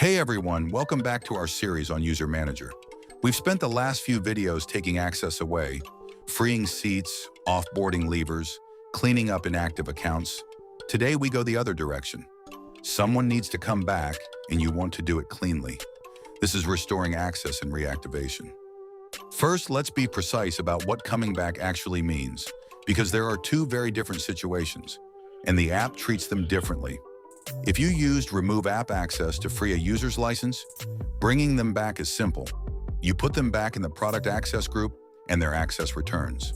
Hey everyone, welcome back to our series on User Manager. We've spent the last few videos taking access away, freeing seats, offboarding levers, cleaning up inactive accounts. Today we go the other direction. Someone needs to come back and you want to do it cleanly. This is restoring access and reactivation. First, let's be precise about what coming back actually means, because there are two very different situations, and the app treats them differently. If you used Remove App Access to free a user's license, bringing them back is simple. You put them back in the product access group and their access returns.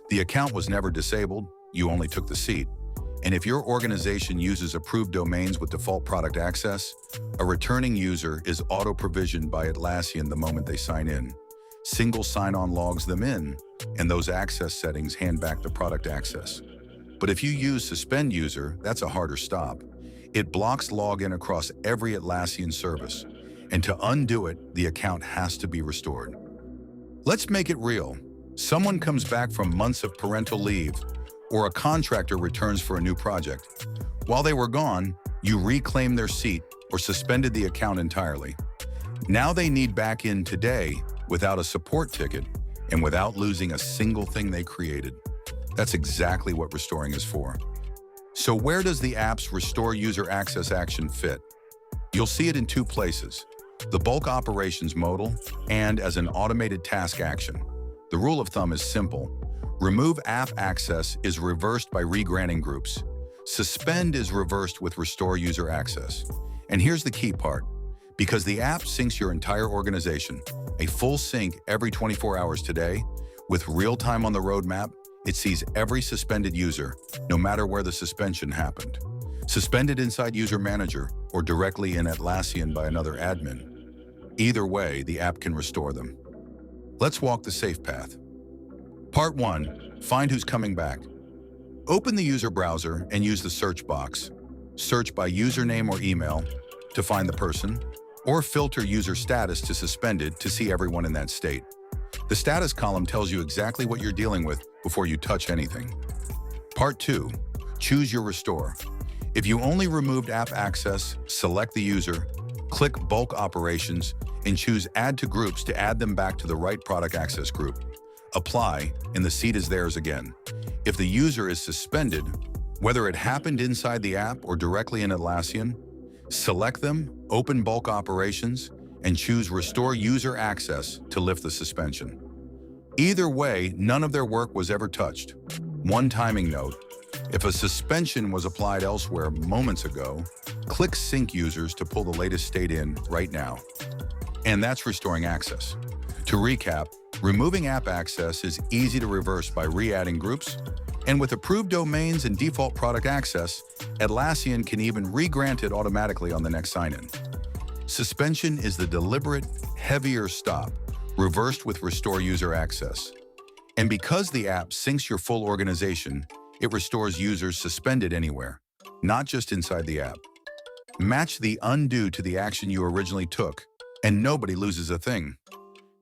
The account was never disabled, you only took the seat. And if your organization uses approved domains with default product access, a returning user is auto-provisioned by Atlassian the moment they sign in. Single sign-on logs them in, and those access settings hand back the product access. But if you use Suspend User, that's a harder stop. It blocks login across every Atlassian service, and to undo it, the account has to be restored. Let's make it real. Someone comes back from months of parental leave, or a contractor returns for a new project. While they were gone, you reclaimed their seat or suspended the account entirely. Now they need back in today without a support ticket and without losing a single thing they created. That's exactly what restoring is for. So where does the app's Restore User Access action fit? You'll see it in two places, the bulk operations modal and as an automated task action. The rule of thumb is simple. Remove App Access is reversed by regranting groups. Suspend is reversed with Restore User Access. And here's the key part. Because the app syncs your entire organization, a full sync every 24 hours today, with real time on the roadmap, it sees every suspended user, no matter where the suspension happened. Suspended inside User Manager or directly in Atlassian by another admin. Either way, the app can restore them. Let's walk the safe path. Part 1. Find who's coming back. Open the user browser and use the search box. Search by username or email to find the person, or filter user status to suspended to see everyone in that state. The status column tells you exactly what you're dealing with before you touch anything. Part 2. Choose your restore. If you only removed app access, select the user, click bulk operations, and choose add to groups to add them back to the right product access group. Apply, and the seat is theirs again. If the user is suspended, whether it happened inside the app or directly in Atlassian, select them, open bulk operations, and choose Restore User Access to lift the suspension. Either way, none of their work was ever touched. One timing note, if a suspension was applied elsewhere moments ago, click Sync Users to pull the latest state in right now. And that's restoring access. To recap, removing app access is easy to reverse by re-adding groups, and with approved domains and default product access, Atlassian can even re-grant it automatically on the next sign-in. Suspension is the deliberate, heavier stop, reversed with Restore User Access. And because the app syncs your full organization, it restores users suspended anywhere, not just inside the app. Match the undo to the action you originally took, and nobody loses a thing.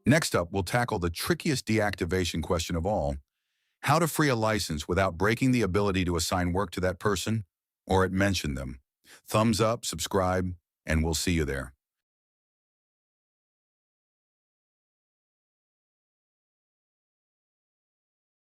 Next up, we'll tackle the trickiest deactivation question of all: how to free a license without breaking the ability to assign work to that person or mention them. Thumbs up, subscribe, and we'll see you there.